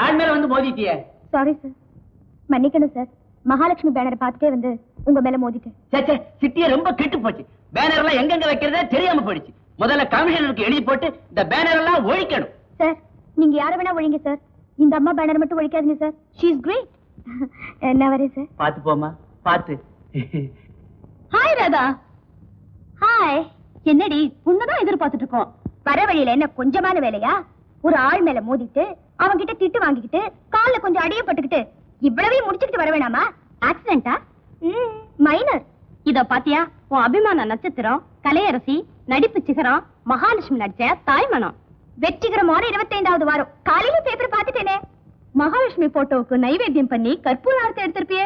ஆள் மேல வந்து மோதிட்டியே. சாரி சார், மன்னிக்கணும் சார். மகாலட்சுமி பேனரை பார்த்துட்டே வந்து உங்க மேல மோதிட்டேன். சே, சிட்டியே ரொம்ப கெட்டு போச்சு. பேனர் எல்லாம் எங்கெங்க வைக்கிறதே தெரியாம போயிடுச்சு. முதல்ல கமிஷனருக்கு எழுதி போட்டு இந்த பேனர் எல்லாம் ஒழிக்கணும். சார், நீங்க யார வேணா ஒழிங்க சார், இந்த அம்மா பேனர் மட்டும் ஒழிக்காதீங்க சார். She is great. என்ன வரேன் சார். பாத்து போமா, பாத்து. ஹாய் ராதா. ஹாய். என்னடி உன்னதான் எதிர்பார்த்துட்டு இருக்கோம். வர வழியில என்ன கொஞ்சமான வேலையா? ஒரு ஆள் மேல மோதிட்டு அவங்க கிட்ட திட்டு வாங்கிக்கிட்டு கால்ல கொஞ்சம் அடியப்பட்டுக்கிட்டு இவ்வளவே முடிச்சுக்கிட்டு வர வேணாமா? ஆக்சிடென்டா? மைனர். இத பாத்தியா? உன் அபிமான நட்சத்திரம், கலையரசி, நடிப்பு சிகரம், மகாலட்சுமி நடிச்ச தாய்மனம். வெற்றிகரமான 25வது வாரம் காலையில பேப்பர் பாத்துட்டேனே. மகாலட்சுமி போட்டோவுக்கு நைவேத்தியம் பண்ணி கற்பூர ஆரத்தி எடுத்திருப்பியே.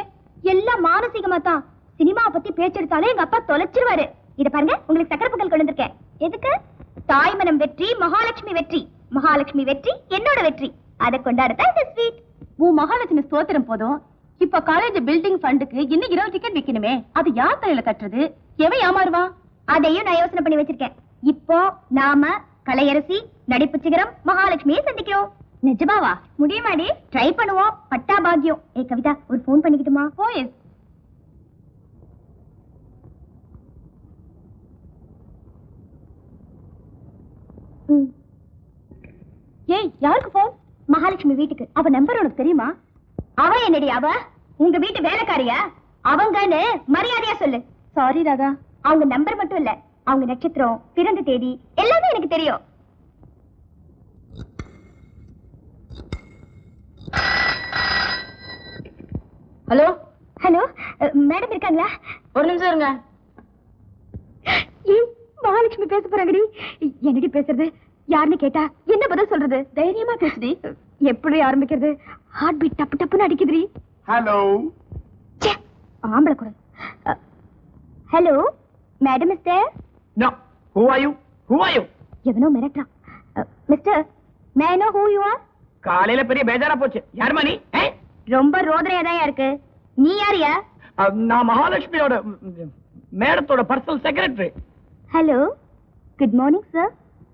எல்லாம் மானசீகமா தான். சினிமா பத்தி பேச்செடுத்தாலே எங்க அப்பா தொலைச்சிருவாரு. இத பாருங்க, உங்களுக்கு சக்கரை பொங்கல் கொண்டு வந்திருக்கேன். எதுக்கு? தாய்மனம் வெற்றி, மகாலட்சுமி வெற்றி. மகாலட்சுமி வெற்றி என்னோட வெற்றி. அதை கொண்டாடத்தான் இந்த ஸ்வீட். மகாலட்சுமி ஸ்தோத்திரம் போதும். இப்ப காலேஜ் பில்டிங் ஃபண்டுக்கு இன்னும் 20 டிக்கெட் விக்கணுமே. அது யார் தலையில கட்டுறது? எவன் ஏமாறுவா? அதையும் நான் யோசனை பண்ணி வச்சிருக்கேன். இப்போ நாம கலையரசி, நடிப்பு சிகரம், மகாலட்சுமியை சந்திக்கிறோம். நிஜமாவா? முடியுமாடி? ட்ரை பண்ணுவோம். பட்டா பாக்கியம். ஏ கவிதா, ஒரு போன் பண்ணிக்கிட்டுமா? போய். ஏய், யாருக்கு போன்? மகாலட்சுமி வீட்டுக்கு. அவ நம்பர் உனக்கு தெரியுமா? அவ என்னடி அவ? உங்க வீட்டு வேலைக்காரியா? அவங்கன்னு மரியாதையா சொல்லு. சாரி ராதா, அவங்க நம்பர் மட்டும் இல்ல, அவங்க நட்சத்திரம், பிறந்த தேதி எல்லாமே எனக்கு தெரியும். ஹலோ ஹலோ, மேடம் இருக்காங்களா? ஒரு நிமிஷம் இருங்க. மகாலட்சுமி பேச போறாங்கடி. என்னடி பேசுறது? யாருன்னு கேட்டா என்ன பதில் சொல்றது? தைரியமா பேசுடி. எப்படி ஆரம்பிக்கிறது? ஹார்ட் பீட் டப்பு டப்புன்னு அடிக்குதுடி. ஹலோ. ஆம்பளை குரல். Hello madam, is there? No. Who are you? Who are you? எவனோ மிரட்டுறான். Mister, may I know who you are? காலையில பெரிய பேஜாரா போச்சு. யாருமா நீ? ரொம்ப ரோதனையாதான் இருக்கு. நீ யாரியா? நான் மகாலட்சுமியோட மேடத்தோட personal secretary. Hello, good morning sir.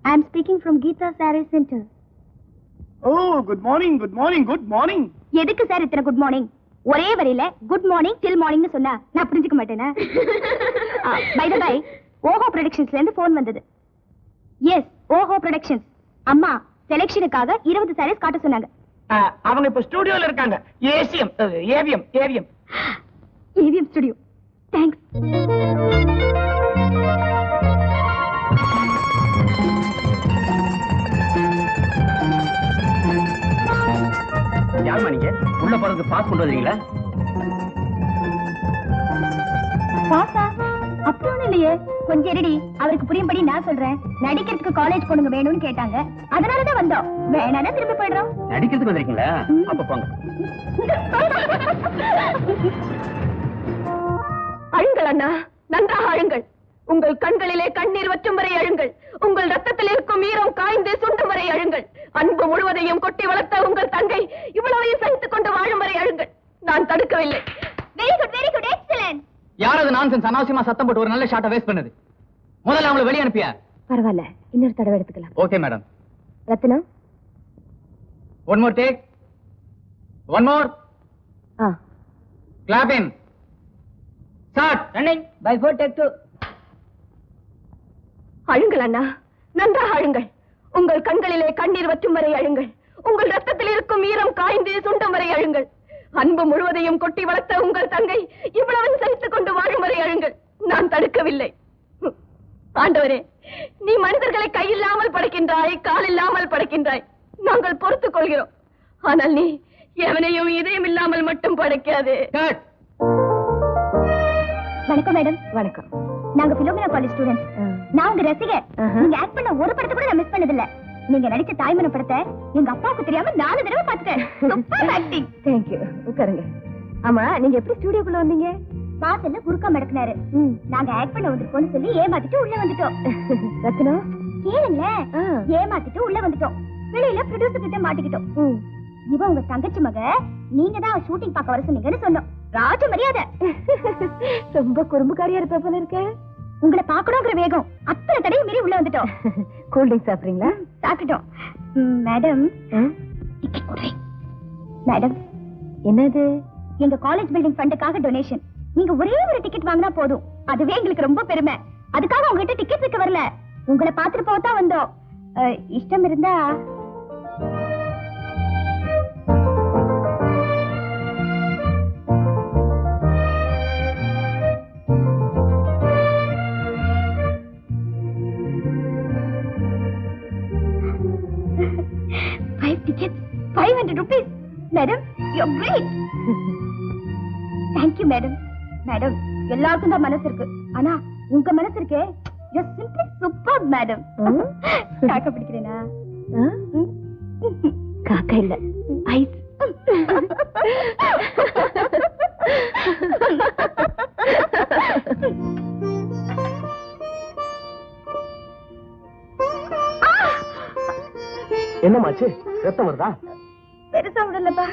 I am speaking from Geetha sari centre. Oh, good morning, good morning, good morning. எதுக்கு சார் இத்தனை குட் மார்னிங்? ஒரே வரியில குட் மார்னிங் டில் மார்னிங்னு சொன்னா நான் புரிஞ்சுக்க மாட்டேனா? பை தி பை, ஓஹோ ப்ரொடக்ஷன்ஸ்ல இருந்து போன் வந்தது. எஸ், ஓஹோ ப்ரொடக்ஷன்ஸ். அம்மா செலக்ஷனுக்காக 20 சாரீஸ் காட்ட சொன்னாங்க. அவங்க இப்ப ஸ்டுடியோல இருக்காங்க. ACM AVM AVM AVM studio. Thanks. யாருமா நீங்க? உள்ள போறதுக்கு பாஸ் கொண்டு வந்தீங்களா? பாஸா? அப்படி ஒண்ணும் இல்லையே. கொஞ்சம் இருடி, அவருக்கு புரியும்படி நான் சொல்றேன். நடிக்கிறதுக்கு காலேஜ் பொண்ணுங்க வேணும்னு கேட்டாங்க, அதனாலதான் வந்தோம். வேணானா திரும்பி போயிடுறோம். நடிக்கிறதுக்கு வந்திருக்கீங்களா? அப்ப போங்க. அழுங்கள் அண்ணா, நன்றாக அழுங்கள். உங்கள் கண்களிலே கண்ணீர் வற்றும் வரை அழுங்கள். உங்கள் ரத்தத்தில் இருக்கும் ஈரம் காய்ந்து சுண்டும் வரை அழுங்கள். அன்பு முழுவதையும் கொட்டி வளர்த்த உங்கள் தங்கை இவ்வளவையும் சகித்துக் கொண்டு வாழும் வரை அழுங்கள். நான் தடுக்கவில்லை. Very good, very good, excellent. யாராவது நான்சென்ஸ் அனாவசியமா சத்தம் போட்டு ஒரு நல்ல ஷாட்டை வேஸ்ட் பண்ணுது. முதல்ல அவங்களை வெளியே அனுப்பியா? பரவாயில்ல, இன்னொரு தடவை எடுத்துக்கலாம். Okay madam. Ratnam, one more take. One more. Clap in. Start. Running. By 4 take 2. அழுங்கள் அண்ணா, நன்றாக அழுங்கள். உங்கள் கண்களிலே கண்ணீர் வற்றும் வரை அழுங்கள். உங்கள் ரத்தத்தில் இருக்கும் ஈரம் காய்ந்து சுண்டும் வரை அழுங்கள். அன்பு முழுவதையும் கொட்டி வளர்த்த உங்கள் தங்கை இவ்வளவு சகித்துக் கொண்டு வாழும் வரை அழுங்கள். நான் தடுக்கவில்லை. ஆண்டவரே, நீ மனிதர்களை கையில்லாமல் படைக்கின்றாய், கால் இல்லாமல் படைக்கின்றாய். நாங்கள் பொறுத்துக் கொள்கிறோம். ஆனால் நீ எவனையும் இதயம் இல்லாமல் மட்டும் படைக்காது. வணக்கம் மேடம். வணக்கம். நாங்க பிலோமினா காலேஜ் ஸ்டூடெண்ட்ஸ். நான் உங்க ரசிகர். நீங்க ஆக்ட் பண்ண ஒரு படத்தை கூட நான் மிஸ் பண்ணதில்ல. நீங்க நடிச்ச தாய்மன படத்தை எங்க அப்பாவுக்கு தெரியாம 4 தடவை பார்த்துட்டேன். Super acting. Thank you. உட்காருங்க. ஆமா, நீங்க எப்படி ஸ்டுடியோக்குள்ள வந்தீங்க? வாசல்ல குறுக்கா மடக்குனாரு. நாங்க ஆக்ட் பண்ண வந்திருக்கோம்னு சொல்லி ஏமாத்திட்டு உள்ள வந்துட்டோம். ரத்னம், கேளுங்க. ஏமாத்திட்டு உள்ள வந்துட்டோம். வெளியில ப்ரொடியூசர் கிட்ட மாட்டிக்கிட்டோம். இவ உங்க தங்கச்சி மக, நீங்க தான் ஷூட்டிங் பார்க்க வர சொன்னீங்கன்னு சொன்னோம். ராஜ மரியாதை. ரொம்ப குறும்புக்காரியா இருப்ப போல இருக்க. உங்களை பாக்கணுங்கிற வேகம் அத்தனை தடையும் மீறி உள்ள வந்துட்டோம். கூல் ட்ரிங்க் சாப்பிடுறீங்களா? சாப்பிட்டுட்டோம். மேடம், டிக்கெட் கொடுறேன். மேடம், என்னது? எங்க காலேஜ் பில்டிங் ஃபண்டுக்காக டொனேஷன். நீங்க ஒரே ஒரு டிக்கெட் வாங்கினா போதும், அதுவே எங்களுக்கு ரொம்ப பெருமை. அதுக்காக உங்ககிட்ட டிக்கெட் விற்க வரல, உங்களை பார்த்துட்டு போகத்தான் வந்தோம். இஷ்டம் இருந்தா tickets, 500 rupees. Madam, you're great. Thank you, madam. Madam, எல்லாருக்கும் தான் மனசு இருக்கு. ஆனா உங்க மனசு இருக்கே, you're simply superb, madam. காக்கா பிடிக்கிறேனா? காக்கா இல்ல, ஐஸ். என்னமாச்சு? ரத்தம் வருதா? பெருசா விடலப்பா.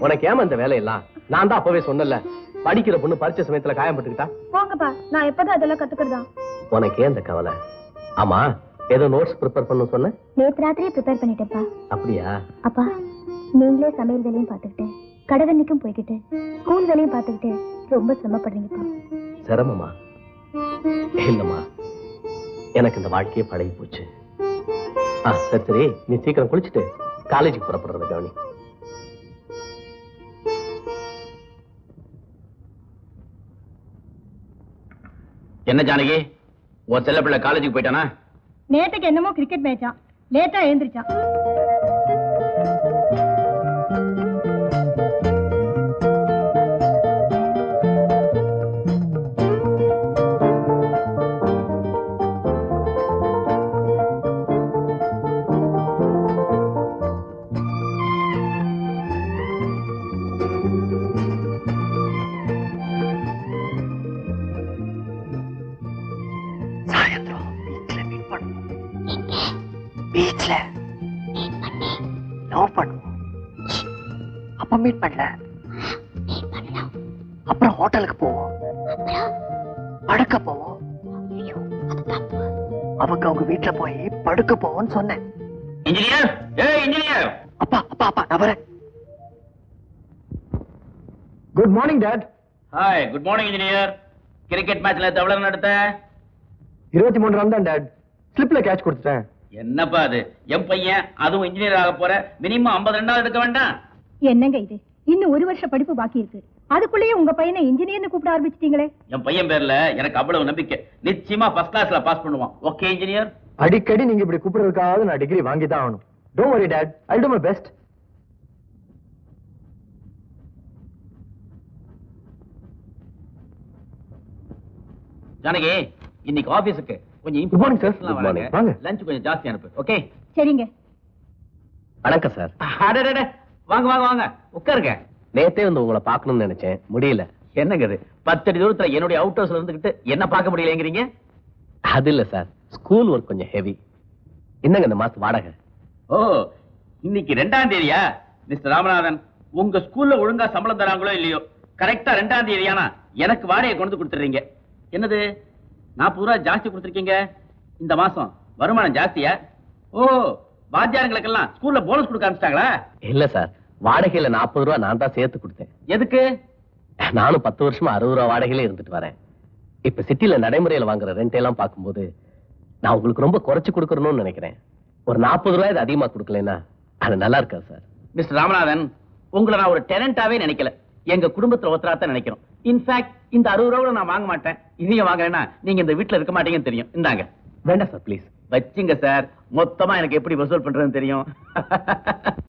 உனக்கு ஏமா இந்த வேலையெல்லாம்? நான் தான் அப்பவே சொன்னல, படிக்கிற பொண்ணு பரீட்சை சமயத்துல காயப்பட்டுக்கிட்டா. போங்கப்பா, நான் எப்பதான் அதெல்லாம் கத்துக்கிறதா? உனக்கு ஏன் இந்த கவலை? ஆமா, ஏதோ நோட்ஸ் ப்ரிப்பேர் பண்ண சொன்ன? நேத்து ராத்திரியே ப்ரிப்பேர் பண்ணிட்டேன்ப்பா. அப்படியா? அப்பா, நீங்களே சமையல் வேலையும் பார்த்துக்கிட்டு, கடவண்ணிக்கும் போய்கிட்டு, ஸ்கூல் வேலையும் பார்த்துக்கிட்டு ரொம்ப சிரமப்படுறீங்கப்பா. சிரமமா? இல்லம்மா, எனக்கு இந்த வாழ்க்கையே பழகி போச்சு. சரி சரி, நீ சீக்கிரம் குளிச்சுட்டு காலேஜுக்கு புறப்படுறது கவனி. என்ன ஜானகி, உன் செல்ல பிள்ளை காலேஜுக்கு போயிட்டானா? நேத்துக்கு என்னமோ கிரிக்கெட் மேட்சா, லேட்டா எழுந்திருச்சான். பீச்ல லவ் பண்ணுவோம். அப்ப மீட் பண்ணல, அப்புறம் ஹோட்டலுக்கு போவோம், படுக்க போவோம். அவங்க அவங்க வீட்டுல போய் படுக்க போவோம்னு சொன்னேன். இன்ஜினியர், ஏய் இன்ஜினியர். அப்பா அப்பா அப்பா, நான் வரேன். Good morning dot. Hi, good morning engineer. Cricket மேட்ச்ல எவ்வளவு நடத்த? 23 ரன் தான் டாட். ஸ்லிப்ல கேட்ச் கொடுத்துட்டேன். என்னப்பா அது? என் பையன் அதுவும் இன்ஜினியர் ஆக போற, மினிமம் 50 ரன் எடுக்க வேண்டாம்? என்னங்க இது? இன்னும் ஒரு வருஷம் படிப்பு பாக்கி இருக்கு, அதுக்குள்ளேயே உங்க பையனை இன்ஜினியர்னு கூப்பிட ஆரம்பிச்சிட்டீங்களே. என் பையன் பேர்ல எனக்கு அவ்வளவு நம்பிக்கை. நிச்சயமா ஃபர்ஸ்ட் கிளாஸ்ல பாஸ் பண்ணுவான். Okay engineer? அடிக்கடி நீங்க இப்படி கூப்பிடுறதுக்காக நான் டிகிரி வாங்கி தான் ஆகணும். Don't worry dot, I to my best. Janaki, இன்னைக்கு ஆபீஸ்க்கு கொஞ்சம் Good morning, sir. Good morning. வாங்க. லஞ்ச் கொஞ்சம் ஜாஸ்தி அனுப்பு. ஓகே? சரிங்க. வணக்கம் சார். அடடட, வாங்க வாங்க வாங்க, உட்காருங்க. நேத்தே வந்து உங்களை பார்க்கணும்னு நினைச்சேன், முடியல. என்னங்க இது? 10 அடி தூரத்துல என்னுடைய அவுட் ஹவுஸ்ல இருந்துகிட்டு என்ன பார்க்க முடியலங்கிறீங்க? அது இல்ல சார், ஸ்கூல் ஒர்க் கொஞ்சம் ஹெவி. என்னங்க இந்த மாசம் வாடகை? ஓ, இன்னைக்கு 2ஆம் தேதியா? மிஸ்டர் ராமநாதன், உங்க ஸ்கூல்ல ஒழுங்கா சம்பளம் தராங்களோ இல்லையோ, கரெக்டா 2ஆம் தேதியானா எனக்கு வாடகை கொண்டு கொடுத்துறீங்க. என்னது 40 ரூபாய் ஜாஸ்தி கொடுத்துருக்கீங்க? இந்த மாசம் வருமானம் ஜாஸ்தியா? ஓ, வாத்தியாரங்களுக்கெல்லாம் ஸ்கூல்ல போனஸ் கொடுக்க ஆரம்பிச்சிட்டாங்களா? இல்ல சார், வாடகையில 40 ரூபாய் நான் தான் சேர்த்து கொடுத்தேன். எதுக்கு? நானும் 10 வருஷமா 60 ரூபாய் வாடகையில இருந்துட்டு வரேன். இப்ப சிட்டில நடைமுறையில வாங்குற ரெண்ட் எல்லாம் பார்க்கும்போது நான் உங்களுக்கு ரொம்ப குறைச்சு கொடுக்கணும்னு நினைக்கிறேன். ஒரு 40 ரூபாய் அதிகமா கொடுக்கலன்னா அது நல்லா இருக்கா சார்? மிஸ்டர் ராமநாதன், உங்களை நான் ஒரு டெனண்டாவே நினைக்கல, எங்க குடும்பத்துல ஒருத்தராத்தான் நினைக்கிறோம். இன்ஃபேக்ட் இந்த 60 ரூபாய் நான் வாங்க மாட்டேன். இதையும் வாங்குறேன்னா நீங்க இந்த வீட்டுல இருக்க மாட்டீங்கன்னு தெரியும். இந்தாங்க. வேண்டாம் சார், ப்ளீஸ் வச்சுங்க சார், மொத்தமா எனக்கு எப்படி வசூல் பண்றதுன்னு தெரியும்.